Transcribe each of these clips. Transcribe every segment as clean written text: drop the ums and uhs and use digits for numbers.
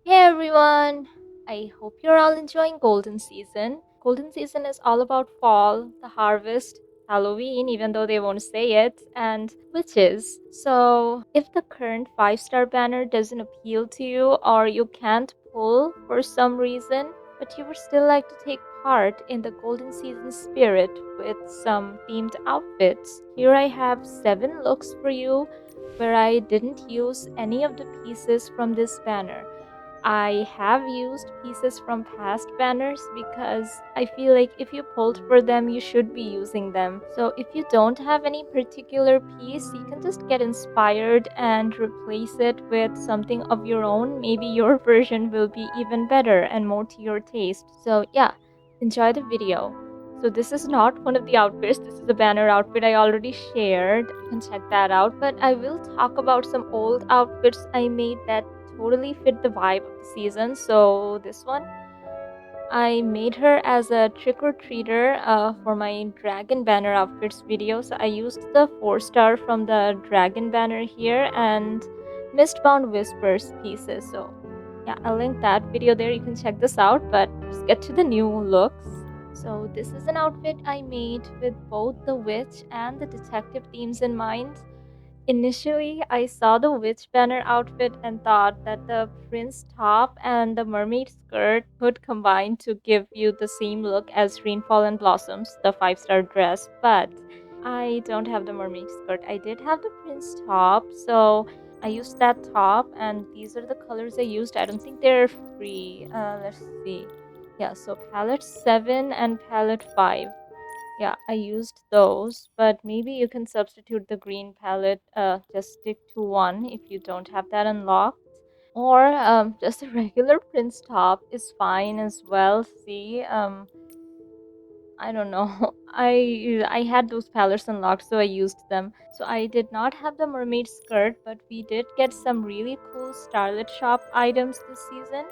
Hey everyone! I hope you're all enjoying Golden Season. Golden Season is all about fall, the harvest, Halloween, even though they won't say it, and witches. So, if the current 5-star banner doesn't appeal to you or you can't pull for some reason, but you would still like to take part in the Golden Season spirit with some themed outfits, here I have 7 looks for you where I didn't use any of the pieces from this banner. I have used pieces from past banners because I feel like if you pulled for them, you should be using them. So if you don't have any particular piece, you can just get inspired and replace it with something of your own. Maybe your version will be even better and more to your taste. So yeah, enjoy the video. So this is not one of the outfits. This is a banner outfit I already shared. You can check that out. But I will talk about some old outfits I made that totally fit the vibe of the season. So this one, I made her as a trick-or-treater for my dragon banner outfits video. So I used the 4-star from the dragon banner here and Mistbound Whispers pieces. So yeah, I'll link that video there. You can check this out. But let's get to the new looks. So this is an outfit I made with both the witch and the detective themes in mind. Initially, I saw the witch banner outfit and thought that the prince top and the mermaid skirt could combine to give you the same look as Rainfall and Blossoms, the 5-star dress, but I don't have the mermaid skirt. I did have the prince top, so I used that top, and these are the colors I used. I don't think they're free. Let's see. Yeah, so palette 7 and palette 5. Yeah, I used those, but maybe you can substitute the green palette. Just stick to one if you don't have that unlocked. Or just a regular Prince top is fine as well. See, I don't know. I had those palettes unlocked, so I used them. So I did not have the mermaid skirt, but we did get some really cool Starlit Shop items this season,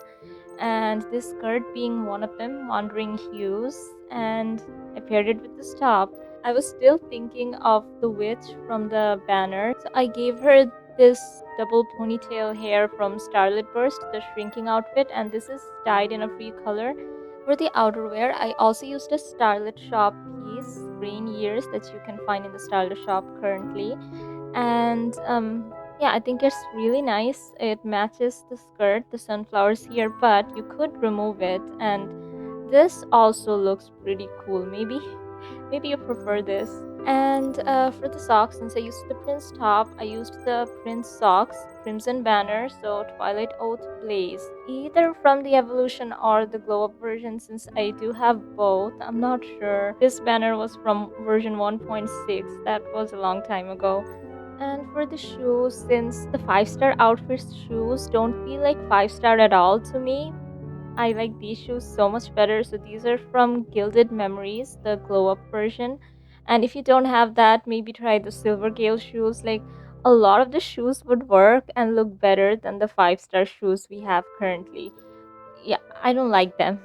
and this skirt being one of them, Wandering Hues, and I paired it with this top. I was still thinking of the witch from the banner, so I gave her this double ponytail hair from Starlit Burst, the shrinking outfit, and this is dyed in a free color. For the outerwear, I also used a Starlit Shop piece, Rain Years, that you can find in the Starlit Shop currently, and yeah, I think it's really nice. It matches the skirt, the sunflowers here, but you could remove it, and this also looks pretty cool. Maybe you prefer this. And for the socks, since I used the prince top, I used the prince socks, crimson banner, so Twilight Oath Blaze, either from the evolution or the glow up version. Since I do have both, I'm not sure. This banner was from version 1.6, that was a long time ago. And for the shoes, since the 5-star outfits shoes don't feel like 5-star at all to me, I like these shoes so much better. So these are from Gilded Memories, the glow up version. And if you don't have that, maybe try the Silver Gale shoes. Like a lot of the shoes would work and look better than the 5-star shoes we have currently. Yeah, I don't like them.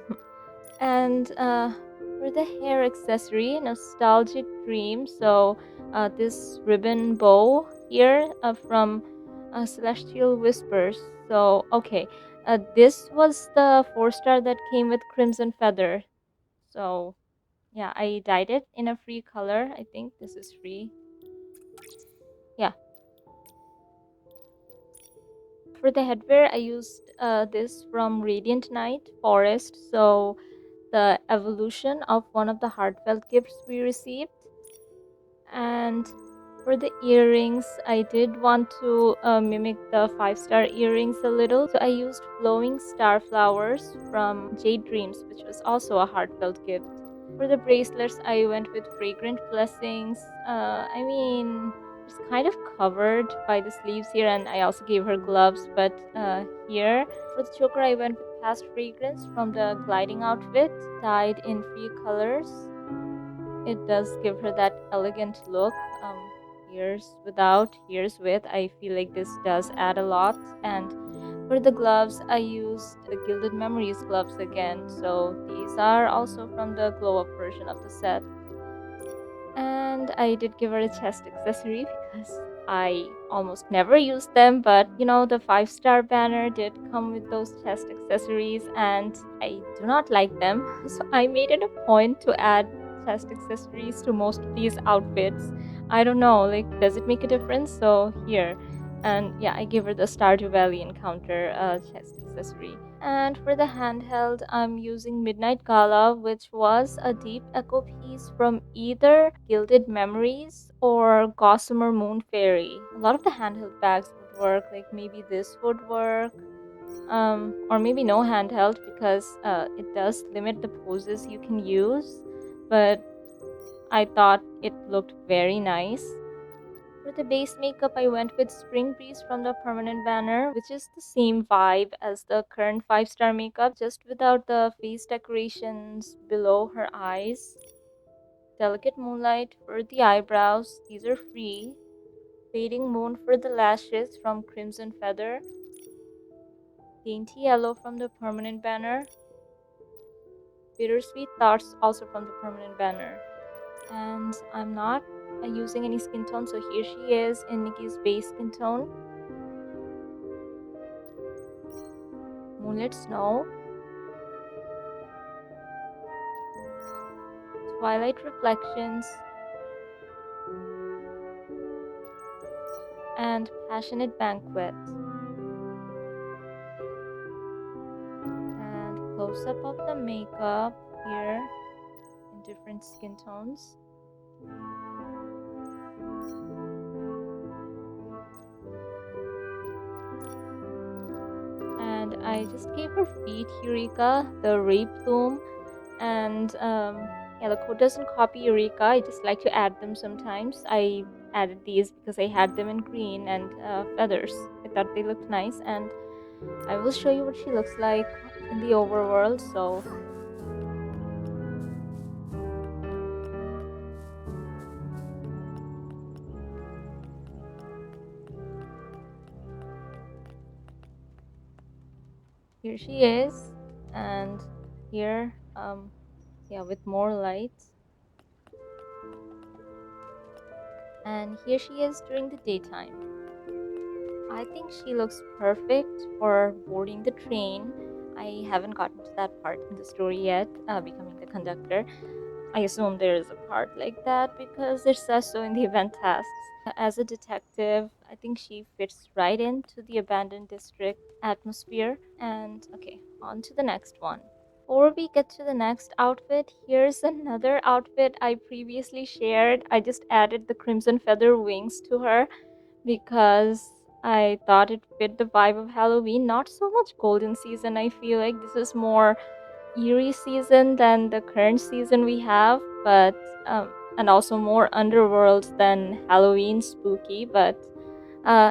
And for the hair accessory, Nostalgic Dream. So this ribbon bow here from Celestial Whispers. So okay, this was the 4-star that came with Crimson Feather. So yeah, I dyed it in a free color. I think this is free. Yeah. For the headwear, I used this from Radiant Night Forest. So the evolution of one of the heartfelt gifts we received. And for the earrings, I did want to mimic the 5-star earrings a little. So I used Flowing Star Flowers from Jade Dreams, which was also a heartfelt gift. For the bracelets, I went with Fragrant Blessings. I mean, it's kind of covered by the sleeves here, and I also gave her gloves. But here, for the choker, I went with Past Fragrance from the gliding outfit, dyed in free colors. It does give her that elegant look. Here's without, here's with. I feel like this does add a lot. And for the gloves, I used the Gilded Memories gloves again. So these are also from the glow up version of the set. And I did give her a chest accessory because I almost never use them, but the 5-star banner did come with those chest accessories, and I do not like them. So I made it a point to add chest accessories to most of these outfits. I don't know, like, does it make a difference? So here, and yeah, I gave her the Stardew Valley encounter chest accessory. And for the handheld, I'm using Midnight Gala, which was a deep echo piece from either Gilded Memories or Gossamer Moon Fairy. A lot of the handheld bags would work, like maybe this would work, or maybe no handheld because it does limit the poses you can use, but I thought it looked very nice. For the base makeup, I went with Spring Breeze from the Permanent Banner, which is the same vibe as the current 5-star makeup, just without the face decorations below her eyes. Delicate Moonlight for the eyebrows, these are free. Fading Moon for the lashes from Crimson Feather. Dainty Yellow from the Permanent Banner. Bittersweet Thoughts also from the Permanent Banner. And I'm not using any skin tone, so here she is in Nikki's base skin tone. Moonlit Snow, Twilight Reflections, and Passionate Banquet. And close up of the makeup here in different skin tones. And I just gave her feet Eureka, the Ray Plume, and yeah, the code doesn't copy Eureka. I just like to add them sometimes. I added these because I had them in green and feathers. I thought they looked nice, and I will show you what she looks like in the overworld. So here she is, and here, yeah, with more lights. And here she is during the daytime. I think she looks perfect for boarding the train. I haven't gotten to that part in the story yet, becoming the conductor. I assume there is a part like that because it says so in the event tasks. As a detective, I think she fits right into the abandoned district atmosphere. And okay, on to the next one. Before we get to the next outfit, here's another outfit I previously shared. I just added the crimson feather wings to her because I thought it fit the vibe of Halloween. Not so much golden season, I feel like this is more eerie season than the current season we have, but and also more underworld than Halloween spooky. But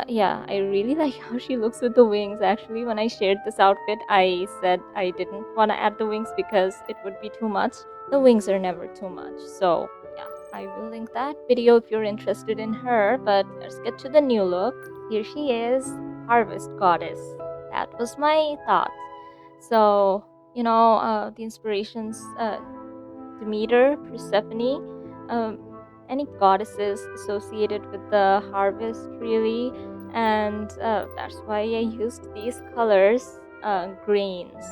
yeah, I really like how she looks with the wings. Actually, when I shared this outfit, I said I didn't want to add the wings because it would be too much. The wings are never too much, so yeah, I will link that video if you're interested in her. But let's get to the new look. Here she is, Harvest Goddess. That was my thought. So the inspirations, Demeter, Persephone, any goddesses associated with the harvest, really. And that's why I used these colors, greens,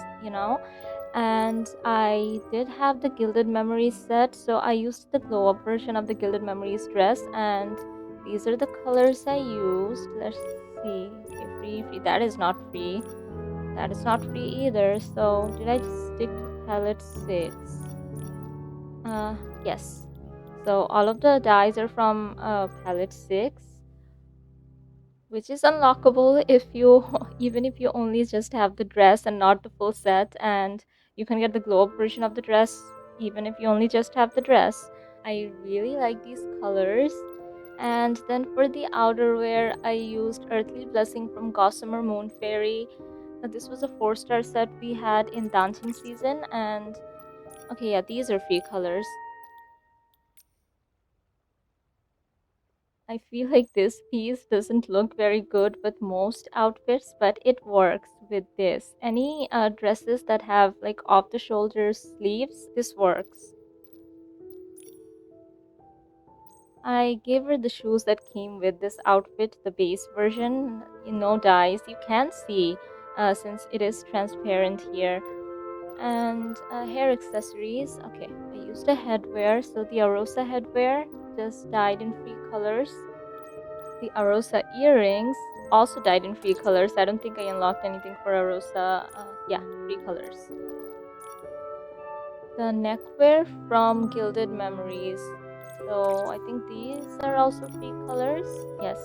and I did have the Gilded Memories set, so I used the glow up version of the Gilded Memories dress, and these are the colors I used. Let's see. Okay, free. That is not free. That is not free either. So did I just stick to palette 6? Yes. So all of the dyes are from palette 6, which is unlockable if you even if you only just have the dress and not the full set, and you can get the glow up version of the dress even if you only just have the dress. I really like these colors. And then for the outerwear, I used Earthly Blessing from Gossamer Moon Fairy. This was a 4-star set we had in Danqing season, and okay, yeah, these are free colors. I feel like this piece doesn't look very good with most outfits, but it works with this. Any dresses that have like off the shoulder sleeves, this works. I gave her the shoes that came with this outfit, the base version, no dyes. You can see since it is transparent here. And hair accessories. Okay, I used a headwear, so the Arosa headwear just dyed in free colors. The Arosa earrings also dyed in free colors. I don't think I unlocked anything for Arosa. Yeah, free colors. The neckwear from Gilded Memories. So I think these are also free colors. Yes.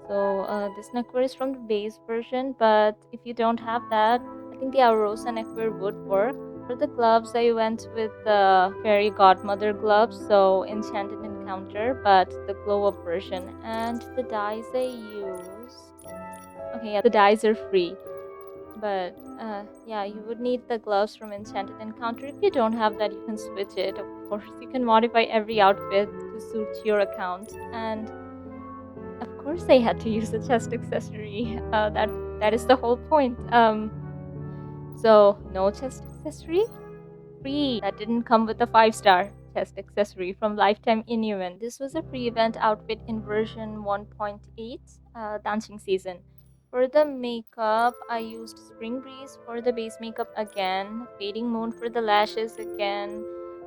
So this neckwear is from the base version, but if you don't have that, I think the Arosa neckwear would work. For the gloves, I went with the Fairy Godmother gloves, so Enchanted Encounter, but the glow up version. And the dyes I use. Okay, yeah, the dyes are free. But yeah, you would need the gloves from Enchanted Encounter. If you don't have that, you can switch it. Of course, you can modify every outfit to suit your account. And of course, I had to use a chest accessory. That is the whole point. So no chest accessory, free. That didn't come with a 5-star chest accessory from Lifetime in event. This was a free event outfit in version 1.8, Dancing season. For the makeup, I used Spring Breeze for the base makeup again, Fading Moon for the lashes again,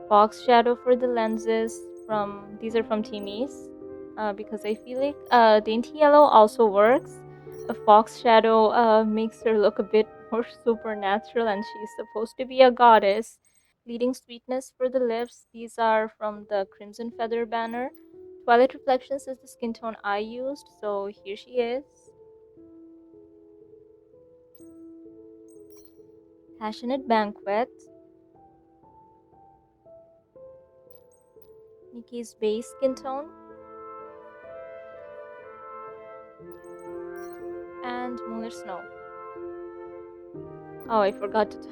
Fox Shadow for the lenses. From these are from Timmy's, because I feel like Dainty Yellow also works. A fox shadow makes her look a bit more supernatural, and she's supposed to be a goddess. Fleeting Sweetness for the lips. These are from the Crimson Feather banner. Twilight Reflections is the skin tone I used, so here she is. Passionate Banquet. Nikki's base skin tone. And Moonlit Snow. Oh, I forgot to talk.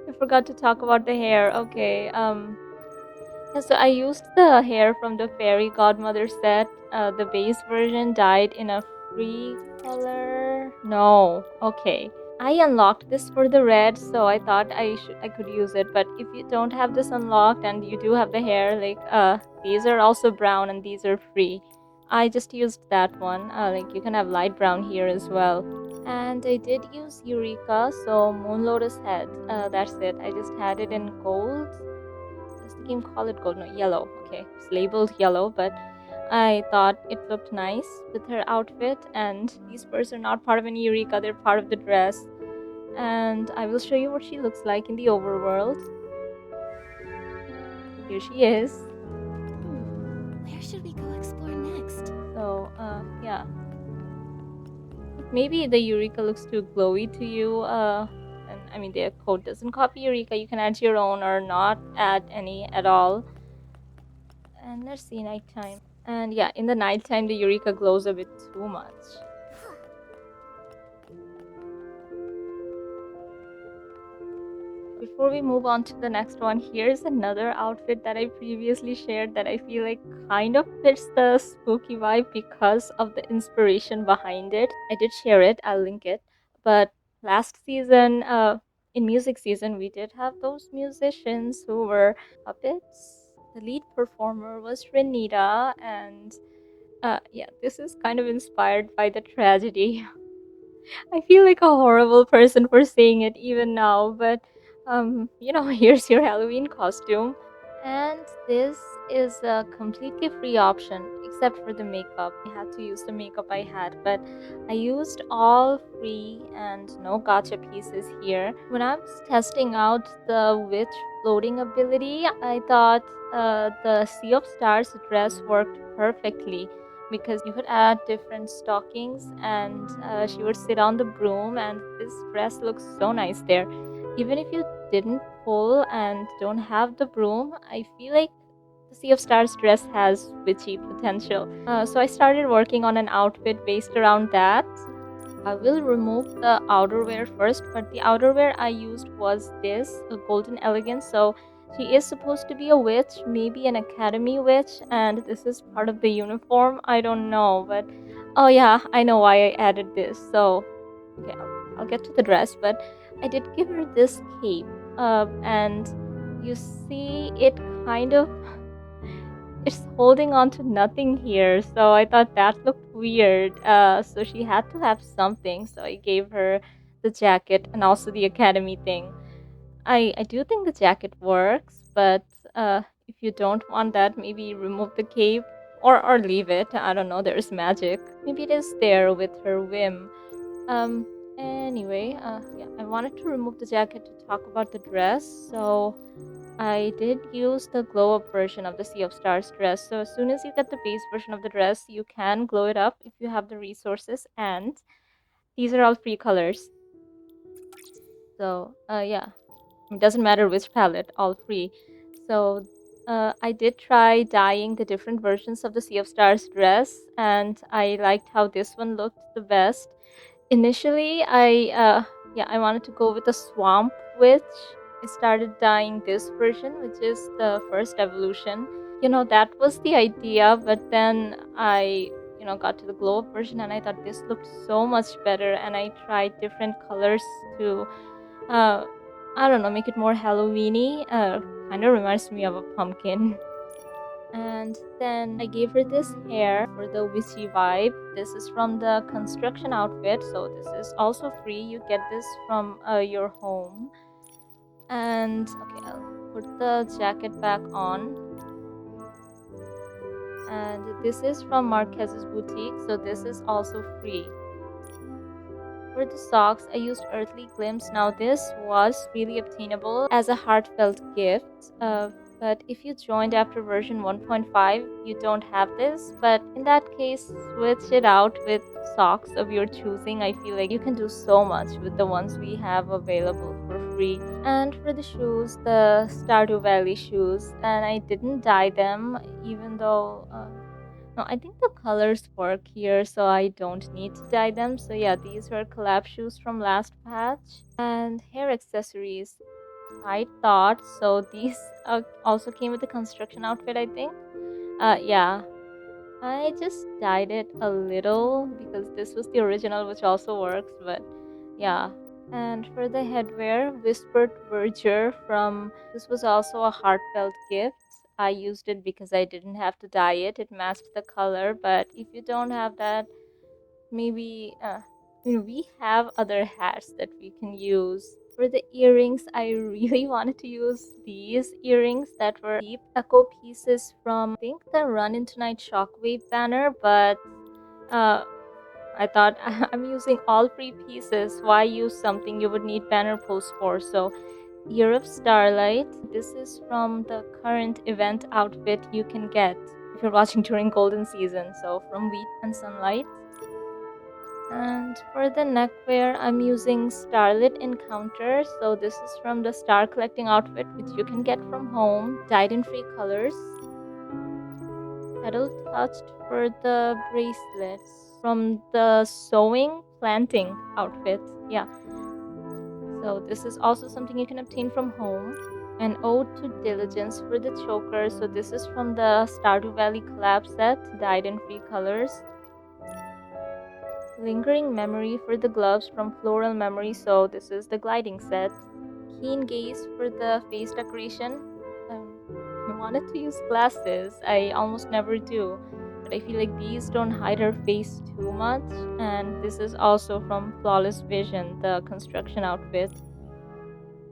I forgot to talk about the hair. Okay. Yeah, so I used the hair from the Fairy Godmother set. The base version dyed in a free color. No. Okay. I unlocked this for the red, so I thought I could use it. But if you don't have this unlocked and you do have the hair, like these are also brown and these are free. I just used that one. Like you can have light brown here as well. And I did use Eureka, so Moon Lotus head. That's it. I just had it in gold. Does the game call it gold? No, yellow. Okay, it's labeled yellow, but I thought it looked nice with her outfit. And these furs are not part of an Eureka; they're part of the dress. And I will show you what she looks like in the overworld. Here she is. Where should we go explore next? So, yeah. Maybe the Eureka looks too glowy to you. And I mean, the code doesn't copy Eureka. You can add your own or not add any at all. And let's see, nighttime. And yeah, in the nighttime, the Eureka glows a bit too much. Before we move on to the next one, here's another outfit that I previously shared that I feel like kind of fits the spooky vibe because of the inspiration behind it. I did share it, I'll link it. But last season, in music season, we did have those musicians who were puppets. The lead performer was Renita, and yeah, this is kind of inspired by the tragedy. I feel like a horrible person for saying it even now, but here's your Halloween costume. And this is a completely free option except for the makeup. I had to use the makeup I had, but I used all free and no gotcha pieces here. When I was testing out the witch floating ability, I thought the Sea of Stars dress worked perfectly because you could add different stockings and she would sit on the broom, and this dress looks so nice there. Even if you didn't pull and don't have the broom, I feel like the Sea of Stars dress has witchy potential. So I started working on an outfit based around that. I will remove the outerwear first, but the outerwear I used was this, a golden elegance. So she is supposed to be a witch, maybe an academy witch, and this is part of the uniform. I don't know, but oh yeah, I know why I added this. So okay, I'll get to the dress, but I did give her this cape, and you see it kind of it's holding on to nothing here. So I thought that looked weird. So she had to have something. So I gave her the jacket and also the academy thing. I do think the jacket works, but if you don't want that, maybe remove the cape or leave it. I don't know. There's magic. Maybe it is there with her whim. Um. Anyway, yeah, I wanted to remove the jacket to talk about the dress. So I did use the glow up version of the Sea of Stars dress. So as soon as you get the base version of the dress, you can glow it up if you have the resources. And these are all free colors. So yeah, it doesn't matter which palette, all free. So I did try dyeing the different versions of the Sea of Stars dress, and I liked how this one looked the best. Initially, I wanted to go with a swamp witch. I started dyeing this version, which is the first evolution. That was the idea, but then I got to the glow up version and I thought this looked so much better, and I tried different colors to uh I don't know, make it more Halloweeny. Kind of reminds me of a pumpkin. And then I gave her this hair for the witchy vibe. This is from the construction outfit, so this is also free. You get this from your home. And okay, I'll put the jacket back on. And this is from Marquez's boutique, so this is also free. For the socks, I used Earthly Glimpse. Now, this was really obtainable as a heartfelt gift. But if you joined after version 1.5, you don't have this. But in that case, switch it out with socks of your choosing. I feel like you can do so much with the ones we have available for free. And for the shoes, the Stardew Valley shoes, and I didn't dye them, even though. No, I think the colors work here, so I don't need to dye them. So yeah, these were collab shoes from last patch. And hair accessories, I thought. So these also came with the construction outfit, I think. Yeah, I just dyed it a little because this was the original, which also works, but yeah. And for the headwear, Whispered Verdure from this was also a heartfelt gift. I used it because I didn't have to dye it. It matched the color, but if you don't have that, maybe we have other hats that we can use. For the earrings, I really wanted to use these earrings that were deep echo pieces from, I think, the Run Into Night Shockwave banner, but uh, I thought I'm using all free pieces. Why use something you would need banner pulls for? So Year of Starlight. This is from the current event outfit you can get if you're watching during golden season. So from Wheat and Sunlight. And for the neckwear, I'm using Starlit Encounter. So this is from the star collecting outfit, which you can get from home, dyed in free colors. Petal touched for the bracelets from the sewing planting outfit. Yeah. So this is also something you can obtain from home. An ode to diligence for the choker. So this is from the Stardew Valley collab set, dyed in free colors. Lingering Memory for the gloves from Floral Memory. So this is the gliding set. Keen Gaze for the face decoration. I wanted to use glasses. I almost never do, but I feel like these don't hide her face too much. And this is also from Flawless Vision, the construction outfit.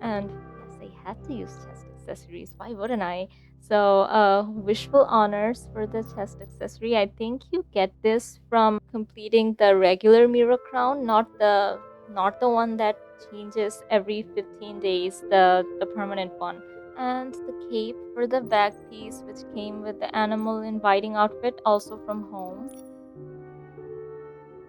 And yes, I had to use chest accessories. Why wouldn't I? So, Wishful Honors for the chest accessory. I think you get this from completing the regular mirror crown, not the one that changes every 15 days, the permanent one. And the cape for the back piece, which came with the animal inviting outfit, also from home.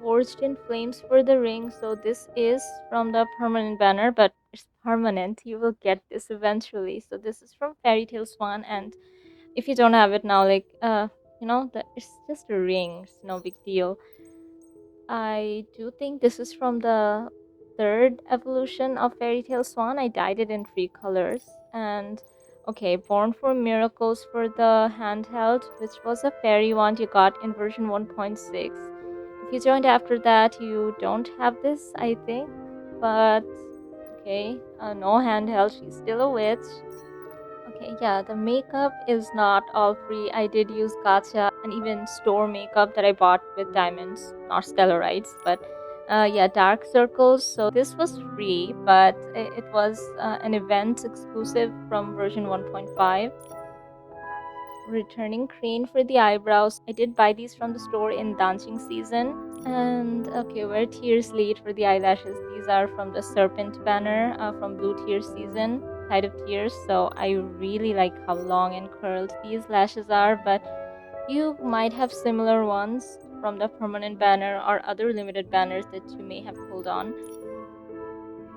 Forged in Flames for the ring. So this is from the permanent banner, but it's permanent. You will get this eventually. So this is from Fairy Tale Swan, and if you don't have it now, like it's just a ring. It's no big deal. I do think this is from the third evolution of Fairy Tale Swan. I dyed it in three colors. And okay, Born for Miracles for the handheld, which was a fairy wand you got in version 1.6. If you joined after that, you don't have this, I think. But okay, no handheld. She's still a witch. Okay, yeah, the makeup is not all free. I did use gacha and even store makeup that I bought with diamonds, not stellarites, but yeah, dark circles. So this was free, but it was an event exclusive from version 1.5. Returning crane for the eyebrows. I did buy these from the store in Danqing season. And okay, where tears lead for the eyelashes. These are from the serpent banner from blue tear season, tide of tears. So I really like how long and curled these lashes are, but you might have similar ones from the permanent banner or other limited banners that you may have pulled on.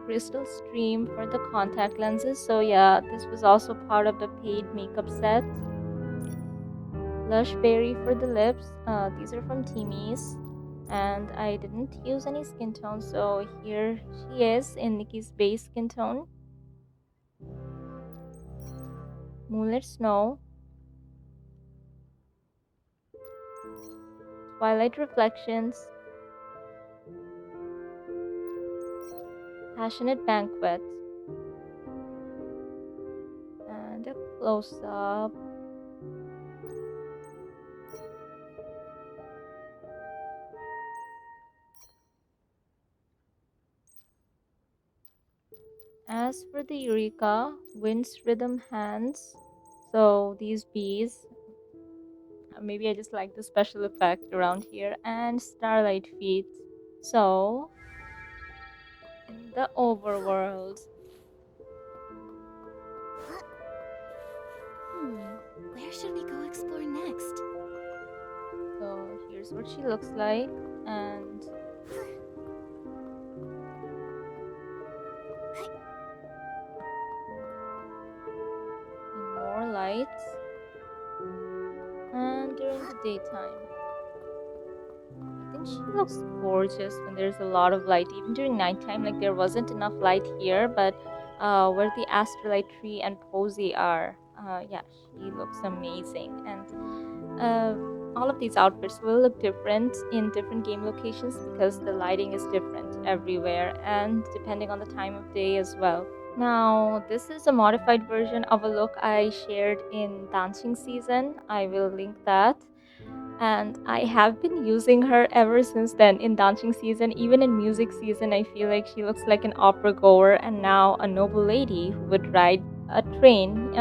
Crystal stream for the contact lenses. So yeah, this was also part of the paid makeup set. Lush berry for the lips. These are from Timmy's, and I didn't use any skin tone, so here she is in Nikki's base skin tone. Moonlit Snow, Twilight Reflections, Passionate Banquet, and a close up. As for the Eureka, Wind's Rhythm Hands. So these bees, maybe I just like the special effect around here, and Starlight Feet. So, in the overworld. Hmm, where should we go explore next? So here's what she looks like, and in more lights, and during the daytime. I think she looks gorgeous when there's a lot of light. Even during nighttime, like there wasn't enough light here, but where the astrolite tree and posy are, yeah, she looks amazing. And all of these outfits will look different in different game locations because the lighting is different everywhere and depending on the time of day as well. Now, this is a modified version of a look I shared in Dancing season. I will link that. And I have been using her ever since then in dancing season. Even in music season, I feel like she looks like an opera goer and now a noble lady who would ride a train,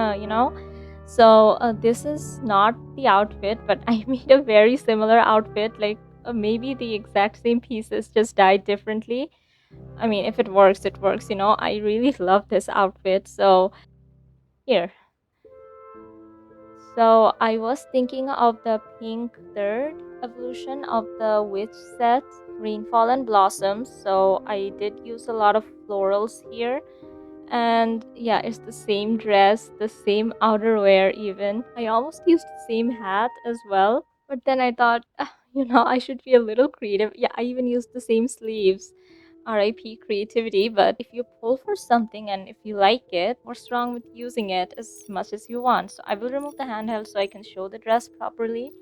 So, this is not the outfit, but I made a very similar outfit, like maybe the exact same pieces, just dyed differently. I mean, if it works, it works, I really love this outfit. So, here. So I was thinking of the pink third evolution of the witch set, Rainfall and Blossoms. So I did use a lot of florals here. And yeah, it's the same dress, the same outerwear, even. I almost used the same hat as well. But then I thought, I should be a little creative. Yeah, I even used the same sleeves. RIP creativity, but if you pull for something and if you like it, what's wrong with using it as much as you want? So I will remove the handheld so I can show the dress properly.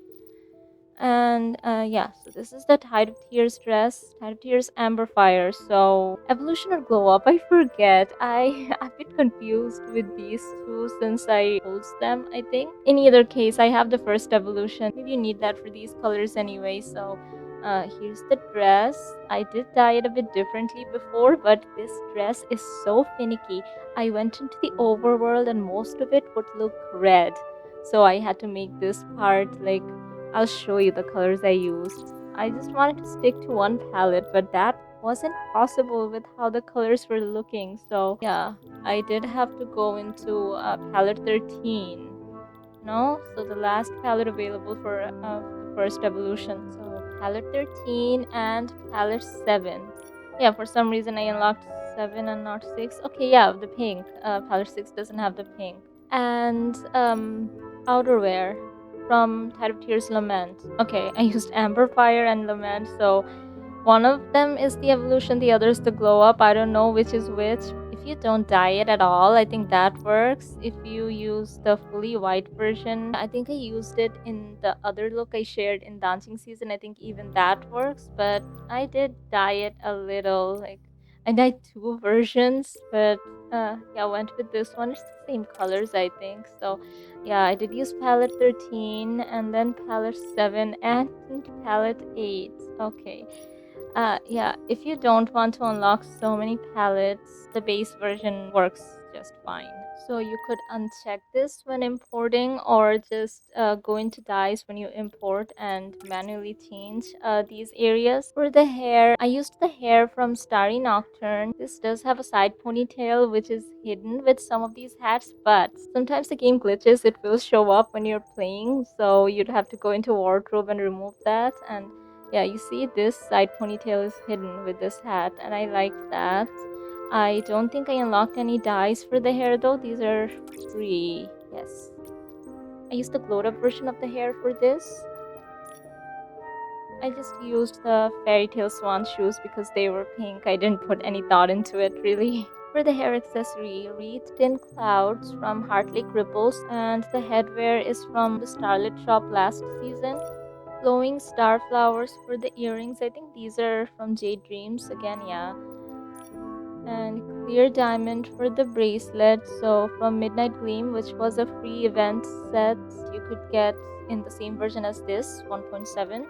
And yeah, so this is the Tide of Tears dress, Tide of Tears Amber Fire. So evolution or glow up, I forget. I've been confused with these two since I holds them. I think in either case, I have the first evolution. Maybe you need that for these colors anyway. So here's the dress. I did dye it a bit differently before, but this dress is so finicky. I went into the overworld and most of it would look red. So I had to make this part like I'll show you the colors I used. I just wanted to stick to one palette, but that wasn't possible with how the colors were looking. So, yeah, I did have to go into palette 13. No? So, the last palette available for the first evolution. So, palette 13 and palette 7. Yeah, for some reason I unlocked 7 and not 6. Okay, yeah, the pink. Palette 6 doesn't have the pink. And outerwear from Tide of Tears Lament. Okay, I used Amber Fire and Lament, so one of them is the evolution, the other is the glow up. I don't know which is which. If you don't dye it at all, I think that works. If you use the fully white version, I think I used it in the other look I shared in dancing season. I think even that works, but I did dye it a little, like I dyed two versions, but yeah, I went with this one. It's the same colors, I think. So yeah, I did use palette 13 and then palette 7 and palette 8. Okay. Yeah, if you don't want to unlock so many palettes, the base version works just fine. So you could uncheck this when importing or just go into dice when you import and manually change these areas. For the hair, I used the hair from Starry Nocturne. This does have a side ponytail which is hidden with some of these hats, but sometimes the game glitches, it will show up when you're playing, so you'd have to go into wardrobe and remove that. And yeah, you see this side ponytail is hidden with this hat, and I like that. I don't think I unlocked any dyes for the hair though. These are free. Yes. I used the glowed up version of the hair for this. I just used the fairy tale swan shoes because they were pink. I didn't put any thought into it really. For the hair accessory, wreathed in clouds from Heart Lake Ripples, and the headwear is from the Starlit shop last season. Glowing star flowers for the earrings. I think these are from Jade Dreams again, yeah. And clear diamond for the bracelet. So from Midnight Gleam, which was a free event set, you could get in the same version as this 1.7.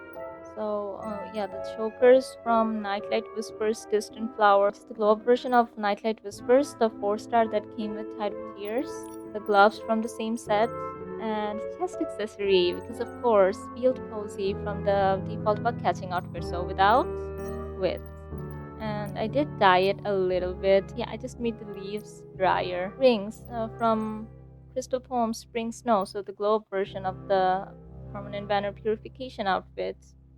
So yeah, the chokers from Nightlight Whispers Distant Flower. It's the glow up version of Nightlight Whispers, the 4-star that came with Tide of Tears. The gloves from the same set, and chest accessory because of course field posy from the default bug catching outfit, so without with. And I did dye it a little bit. Yeah, I just made the leaves drier. Rings from Crystal Poem Spring Snow, so the glow up version of the permanent banner purification outfit.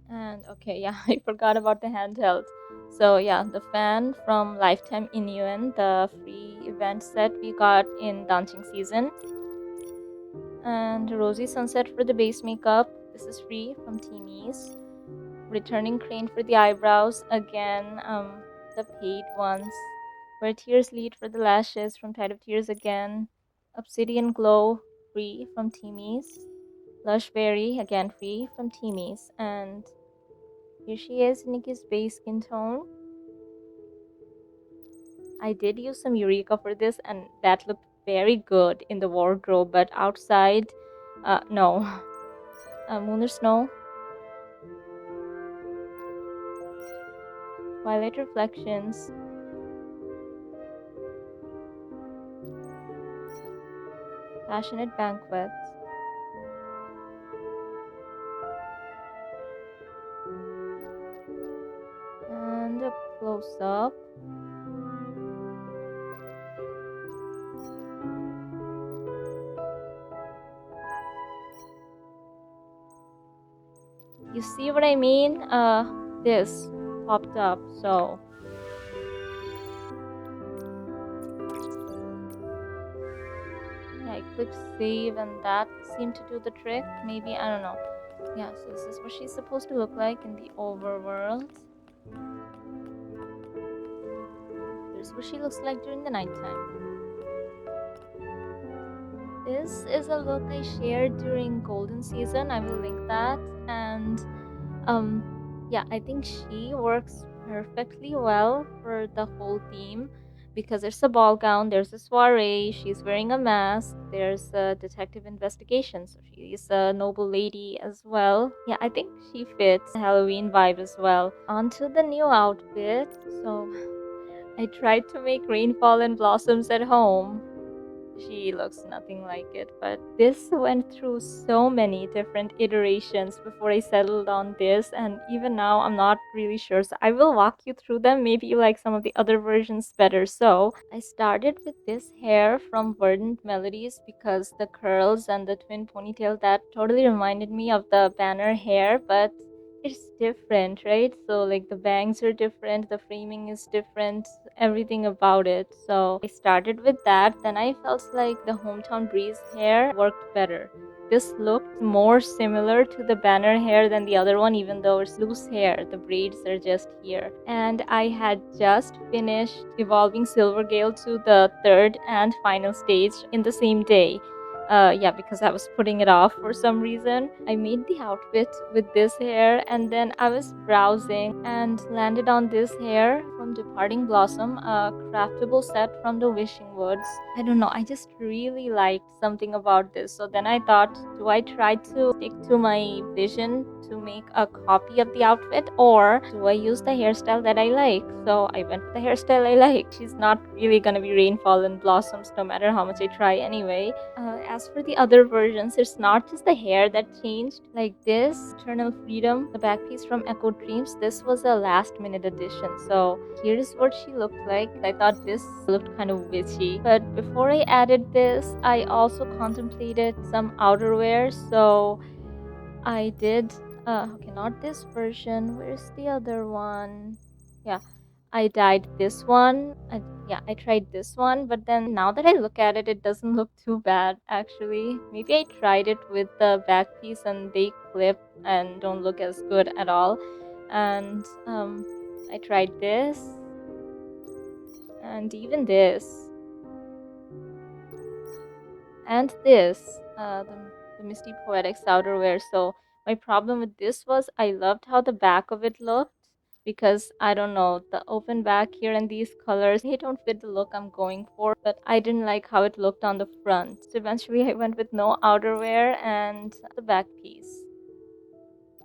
And okay, yeah, I forgot about the handheld. So yeah, the fan from Lifetime Inuen, the free event set we got in Danqing season. And Rosy Sunset for the base makeup. This is free from Teamies. Returning Crane for the eyebrows. Again, the paid ones. Where Tears Lead for the lashes from Tide of Tears again. Obsidian Glow, free from Teamies. Lush Berry, again free from Teamies. And here she is, Nikki's base skin tone. I did use some Eureka for this, and that looked very good in the wardrobe, but outside, no. Moon or Snow, Twilight Reflections, Passionate Banquet, and a close up. You see what I mean? This popped up, so yeah, I clicked save, and that seemed to do the trick. Maybe, I don't know. Yeah, so this is what she's supposed to look like in the overworld. Here's what she looks like during the nighttime. This is a look I shared during Golden Season. I will link that. And yeah, I think she works perfectly well for the whole theme because there's a ball gown, there's a soiree, she's wearing a mask, there's a detective investigation, so she's a noble lady as well. Yeah, I think she fits the Halloween vibe as well. On to the new outfit. So I tried to make Rainfall and Blossoms at home. She looks nothing like it, but this went through so many different iterations before I settled on this, and even now I'm not really sure. So I will walk you through them. Maybe you like some of the other versions better. So I started with this hair from Verdant Melodies because the curls and the twin ponytail that totally reminded me of the banner hair, but it's different, right? So like the bangs are different, the framing is different, everything about it. So I started with that. Then I felt like the Hometown Breeze hair worked better. This looked more similar to the banner hair than the other one, even though it's loose hair. The braids are just here. And I had just finished evolving Silvergale to the third and final stage in the same day. Yeah, because I was putting it off for some reason. I made the outfit with this hair, and then I was browsing and landed on this hair from from Departing Blossom, a craftable set from the Wishing Woods. I don't know, I just really liked something about this. So then I thought, do I try to stick to my vision to make a copy of the outfit, or do I use the hairstyle that I like? So I went with the hairstyle I like. She's not really gonna be Rainfall and Blossoms no matter how much I try anyway. As for the other versions, it's not just the hair that changed. Like this, Eternal Freedom, the back piece from Echo Dreams, this was a last minute addition. So here's what she looked like. I thought this looked kind of witchy. But before I added this, I also contemplated some outerwear. So I did, okay, not this version. Where's the other one? Yeah, I dyed this one. Yeah, I tried this one, but then now that I look at it, it doesn't look too bad actually. Maybe I tried it with the back piece and they clip and don't look as good at all. And I tried this and even this and this, the Misty Poetics outerwear. So my problem with this was I loved how the back of it looked, because I don't know, the open back here and these colors, they don't fit the look I'm going for, but I didn't like how it looked on the front. So eventually I went with no outerwear and the back piece.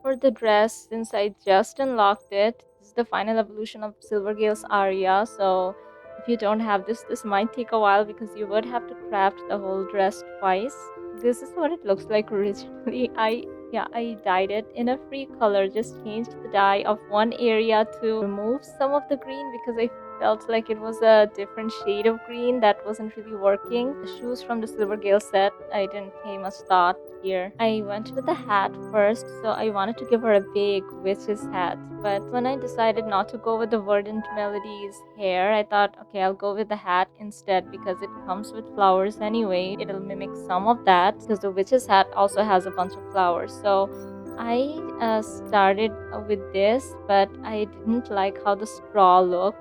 For the dress, since I just unlocked it, this is the final evolution of Silvergale's aria. So if you don't have this, this might take a while because you would have to craft the whole dress twice. This is what it looks like originally. I dyed it in a free color, just changed the dye of one area to remove some of the green because I felt like it was a different shade of green that wasn't really working. The shoes from the Silvergale set, I didn't pay much thought here. I went with the hat first, so I wanted to give her a big witch's hat. But when I decided not to go with the Verdant Melody's hair, I thought, okay, I'll go with the hat instead because it comes with flowers anyway. It'll mimic some of that because the witch's hat also has a bunch of flowers. So I started with this, but I didn't like how the straw looked.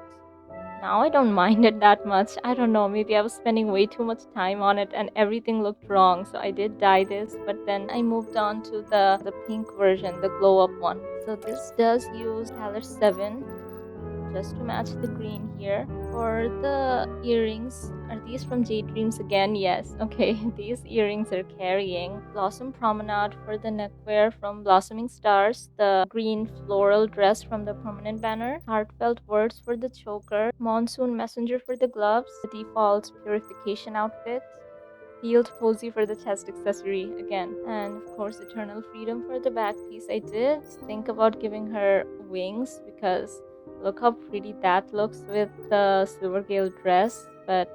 Now I don't mind it that much. I don't know, maybe I was spending way too much time on it and everything looked wrong. So I did dye this, but then I moved on to the pink version, the glow up one. So this does use color 7 just to match the green here. For the earrings, are these from Jade Dreams again? Yes. Okay, these earrings are carrying Blossom Promenade for the neckwear from Blossoming Stars, the green floral dress from the permanent banner, Heartfelt Words for the choker, Monsoon Messenger for the gloves, the default purification outfit, Field Posy for the chest accessory again, and of course Eternal Freedom for the back piece. I did think about giving her wings because look how pretty that looks with the Silvergale dress, but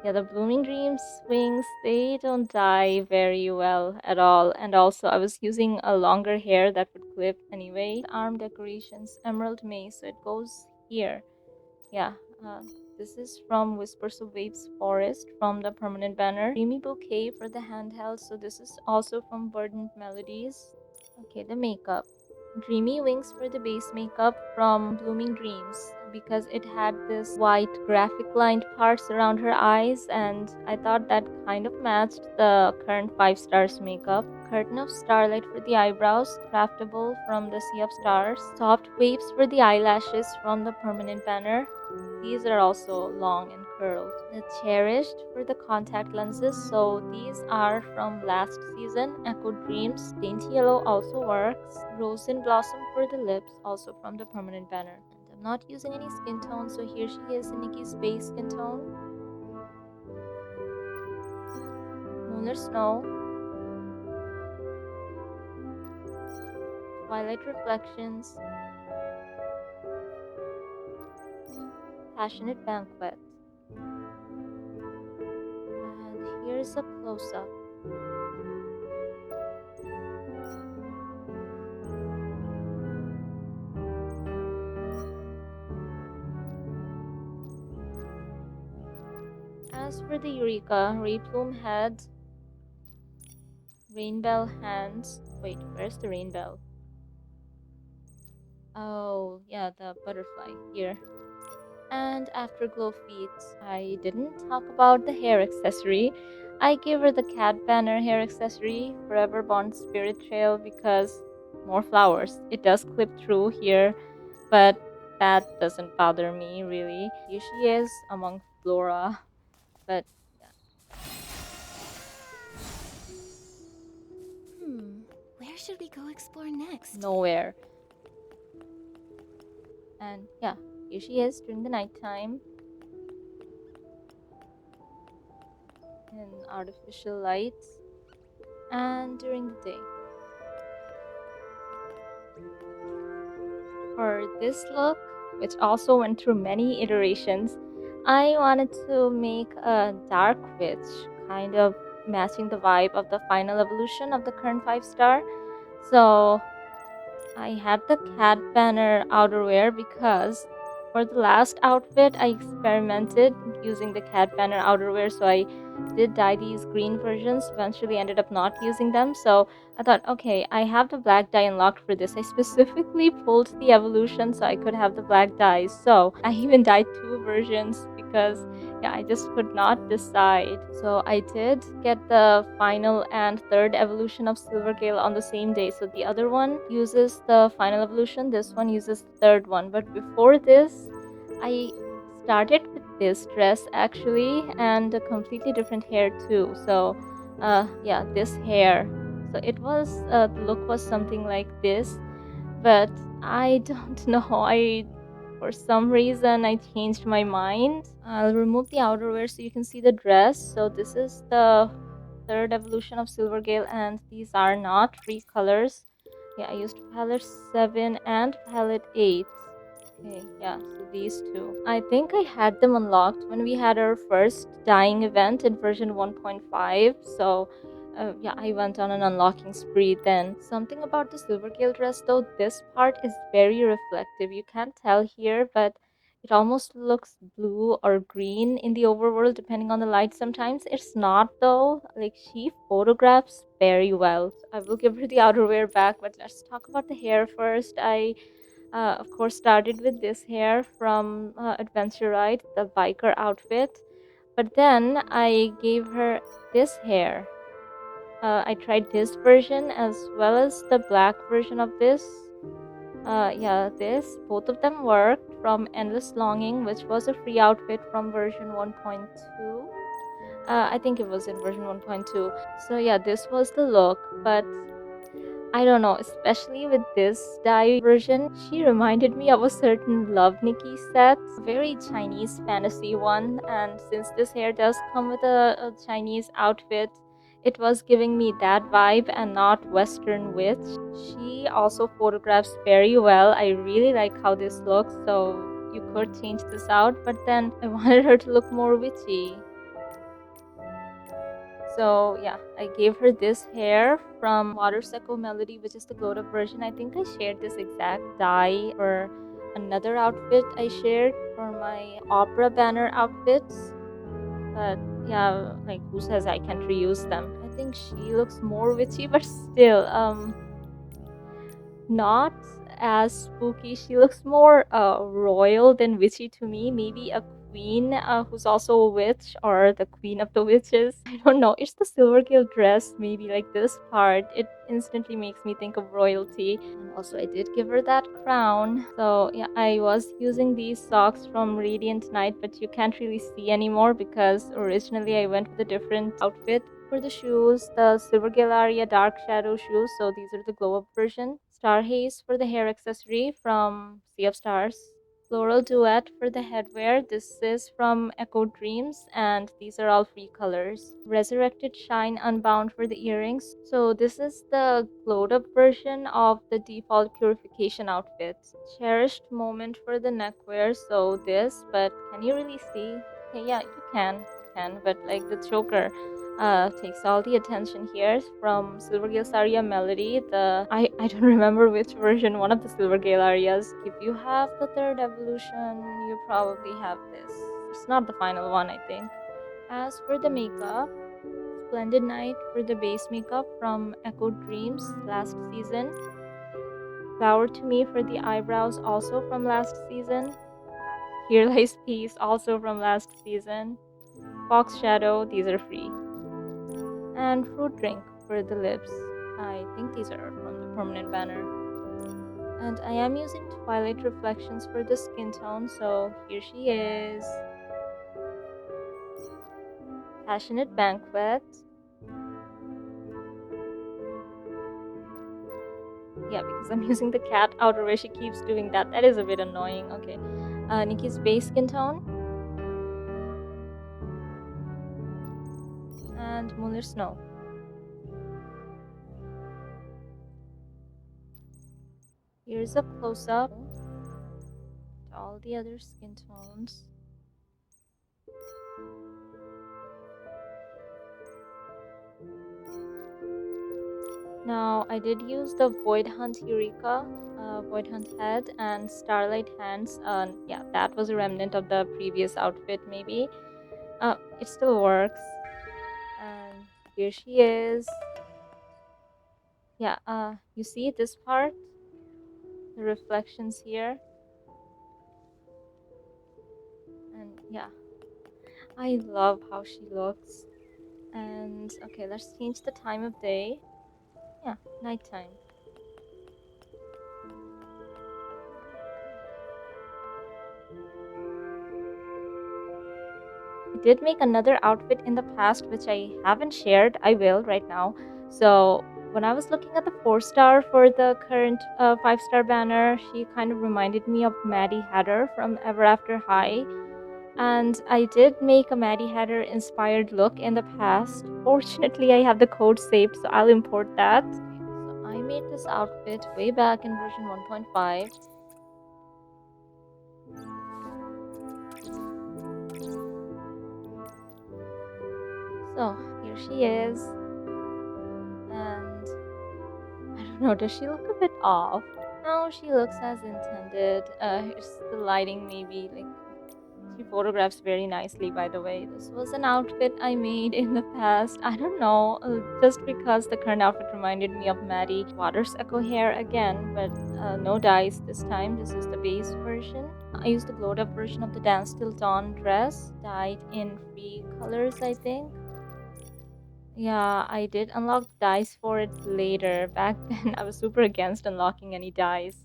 yeah, the Blooming Dreams wings, they don't dye very well at all. And also I was using a longer hair that would clip anyway. Arm decorations, Emerald Maze, so it goes here. Yeah, this is from Whispers of Waves Forest from the permanent banner. Dreamy Bouquet for the handheld. So this is also from Verdant Melodies. Okay, the makeup. Dreamy Wings for the base makeup from Blooming Dreams because it had this white graphic lined parts around her eyes, and I thought that kind of matched the current 5 stars makeup. Curtain of Starlight for the eyebrows, craftable from the Sea of Stars. Soft Waves for the eyelashes from the permanent banner. These are also long and curled. The Cherished for the contact lenses. So these are from last season. Echo Dreams. Dainty Yellow also works. Rose and Blossom for the lips, also from the permanent banner. And I'm not using any skin tone, so here she is in Nikki's base skin tone. Moon or Snow. Twilight Reflections. Passionate Banquet. And here's a close-up. As for the Eureka, Rayplume head, Rainbell hands. Wait, where's the Rainbell? Oh, yeah, the butterfly here. And Afterglow feet. I didn't talk about the hair accessory. I gave her the cat banner hair accessory, Forever Bond Spirit Trail, because more flowers. It does clip through here, but that doesn't bother me really. Here she is among Flora, but yeah, Hmm, where should we go explore next? nowhere. And yeah, here she is during the nighttime in artificial lights and during the day. For this look, which also went through many iterations, I wanted to make a dark witch, kind of matching the vibe of the final evolution of the current 5 star. So I had the cat banner outerwear because for the last outfit I experimented using the cat banner outerwear, so I did dye these green versions, eventually ended up not using them. So I thought, okay, I have the black dye unlocked for this. I specifically pulled the evolution so I could have the black dyes. So I even dyed 2 versions because yeah, I just could not decide. So I did get the final and third evolution of Silvergale on the same day. So the other one uses the final evolution, this one uses the third one. But before this, I started with this dress actually, and a completely different hair too. So yeah, this hair. So it was the look was something like this, but I don't know. I For some reason I changed my mind. I'll remove the outerwear so you can see the dress. So this is the third evolution of Silvergale, and these are not free colors. Yeah, I used palette 7 and palette 8. Okay, yeah, so these two. I think I had them unlocked when we had our first dyeing event in version 1.5. So yeah, I went on an unlocking spree then. Something about the Silvergale dress though, this part is very reflective. You can't tell here, but it almost looks blue or green in the overworld depending on the light sometimes. It's not though. Like she photographs very well. So I will give her the outerwear back, but let's talk about the hair first. I of course started with this hair from Adventure Ride, the biker outfit. But then I gave her this hair. I tried this version as well as the black version of this. Yeah, this both of them worked from Endless Longing, which was a free outfit from version 1.2. I think it was in version 1.2. So yeah, this was the look, but I don't know, especially with this dye version, she reminded me of a certain Love Nikki set, a very Chinese fantasy one. And since this hair does come with a Chinese outfit, it was giving me that vibe and not Western witch. She also photographs very well. I really like how this looks, so you could change this out, but then I wanted her to look more witchy. So yeah, I gave her this hair from Water Seco Melody, which is the glowed up version. I think I shared this exact dye for another outfit I shared for my opera banner outfits. But yeah, like who says I can't reuse them? I think she looks more witchy, but still, not as spooky. She looks more royal than witchy to me. Maybe a queen who's also a witch, or the queen of the witches. I don't know. It's the Silvergill dress, maybe like this part. It instantly makes me think of royalty. And also, I did give her that crown. So yeah, I was using these socks from Radiant Night, but you can't really see anymore because originally I went with a different outfit. For the shoes, the Silver Galaria Dark Shadow shoes, so these are the glow up version. Star Haze for the hair accessory from Sea of Stars. Floral Duet for the headwear. This is from Echo Dreams, and these are all free colors. Resurrected Shine Unbound for the earrings. So this is the glowed up version of the default purification outfit. Cherished Moment for the neckwear. So this, but can you really see? Okay, yeah, you can, but like the choker takes all the attention here from Silvergale Aria Melody. I don't remember which version, one of the Silvergale arias. If you have the third evolution, you probably have this. It's not the final one, I think. As for the makeup, Splendid Night for the base makeup from Echo Dreams last season. Flower to Me for the eyebrows, also from last season. Here Lies Peace, also from last season. Fox Shadow, these are free. And Fruit Drink for the lips. I think these are from the permanent banner. And I am using Twilight Reflections for the skin tone, so here she is. Passionate Banquet. Yeah, because I'm using the cat outerwear, she keeps doing that. That is a bit annoying. Okay. Nikki's base skin tone. And Moonlit Snow. Here's a close-up to all the other skin tones. Now, I did use the Void Hunt Eureka, Void Hunt head, and Starlight hands. Yeah, that was a remnant of the previous outfit, maybe. It still works. And here she is. Yeah, you see this part? The reflections here. And yeah, I love how she looks. And okay, let's change the time of day. Yeah, nighttime. I did make another outfit in the past, which I haven't shared. I will right now. So when I was looking at the 4-star for the current 5-star banner, she kind of reminded me of Maddie Hatter from Ever After High. And I did make a Maddie Hatter inspired look in the past. Fortunately, I have the code saved, so I'll import that. So I made this outfit way back in version 1.5. So here she is. And I don't know, does she look a bit off? No, she looks as intended. It's the lighting, maybe. Like, she photographs very nicely, by the way. This was an outfit I made in the past. I don't know, just because the current outfit reminded me of Maddie. Waters Echo hair again, but no dyes this time. This is the base version. I used the glowed up version of the Dance Till Dawn dress, dyed in free colors, I think. Yeah, I did unlock dice for it later. Back then, I was super against unlocking any dice.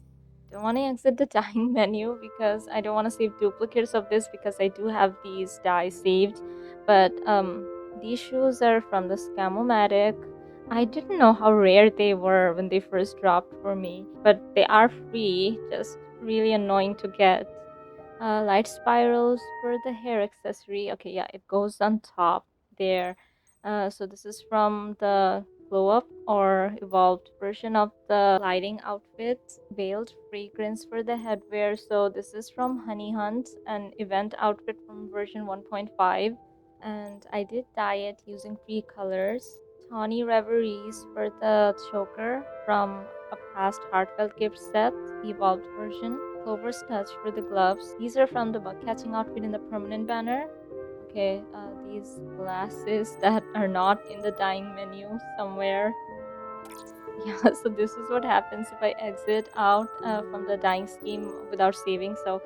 Don't want to exit the dying menu because I don't want to save duplicates of this because I do have these dice saved. But these shoes are from the Scamomatic. I didn't know how rare they were when they first dropped for me, but they are free, just really annoying to get. Light spirals for the hair accessory. Okay, yeah, it goes on top there. So this is from the glow up or evolved version of the lighting outfit. Veiled fragrance for the headwear. So this is from Honey Hunt, an event outfit from version 1.5. And I did dye it using free colors. Tawny Reveries for the choker from a past heartfelt gift set, evolved version. Clover's Touch for the gloves. These are from the bug catching outfit in the permanent banner. Okay, these glasses that are not in the dyeing menu somewhere. Yeah, so this is what happens if I exit out from the dyeing scheme without saving. So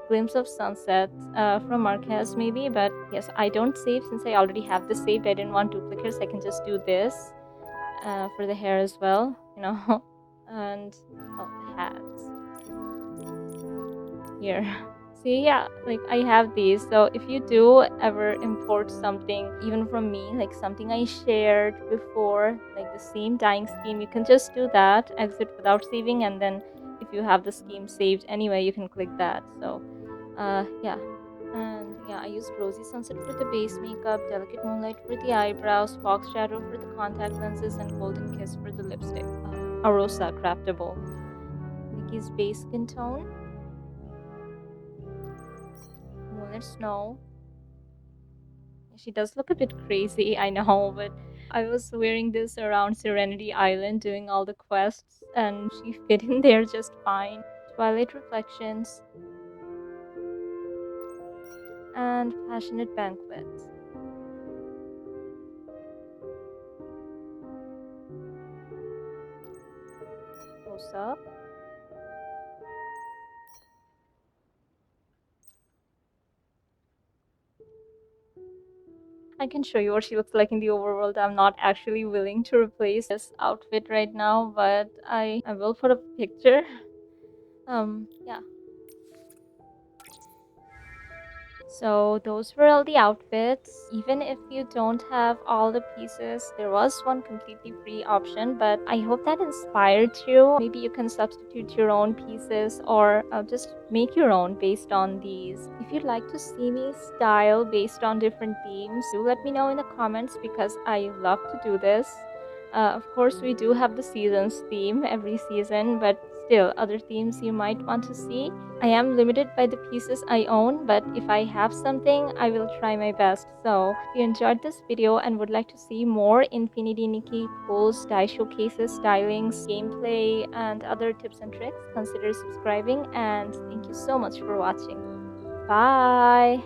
Glimpse of Sunset from Marquez maybe, but yes, I don't save since I already have this saved. I didn't want duplicates. I can just do this for the hair as well, you know. And oh, the hats here. See, yeah, like I have these. So if you do ever import something, even from me, like something I shared before, like the same dyeing scheme, you can just do that, exit without saving, and then if you have the scheme saved anyway, you can click that. So, yeah. And yeah, I used Rosy Sunset for the base makeup, Delicate Moonlight for the eyebrows, Fox Shadow for the contact lenses, and Golden Kiss for the lipstick. Arosa Craftable. Nikki's base skin tone. Moonlit Snow. She does look a bit crazy, I know, but I was wearing this around Serenity Island doing all the quests, and she fit in there just fine. Twilight Reflections and Passionate Banquet. Close up. I can show you what she looks like in the overworld. I'm not actually willing to replace this outfit right now, but I will put a picture Yeah. So those were all the outfits. Even if you don't have all the pieces, there was one completely free option, but I hope that inspired you. Maybe you can substitute your own pieces or just make your own based on these. If you'd like to see me style based on different themes, do let me know in the comments because I love to do this. Of course, we do have the seasons theme every season, but still, other themes you might want to see. I am limited by the pieces I own, but if I have something, I will try my best. So, if you enjoyed this video and would like to see more Infinity Nikki pulls, die showcases, stylings, gameplay, and other tips and tricks, consider subscribing. And thank you so much for watching. Bye!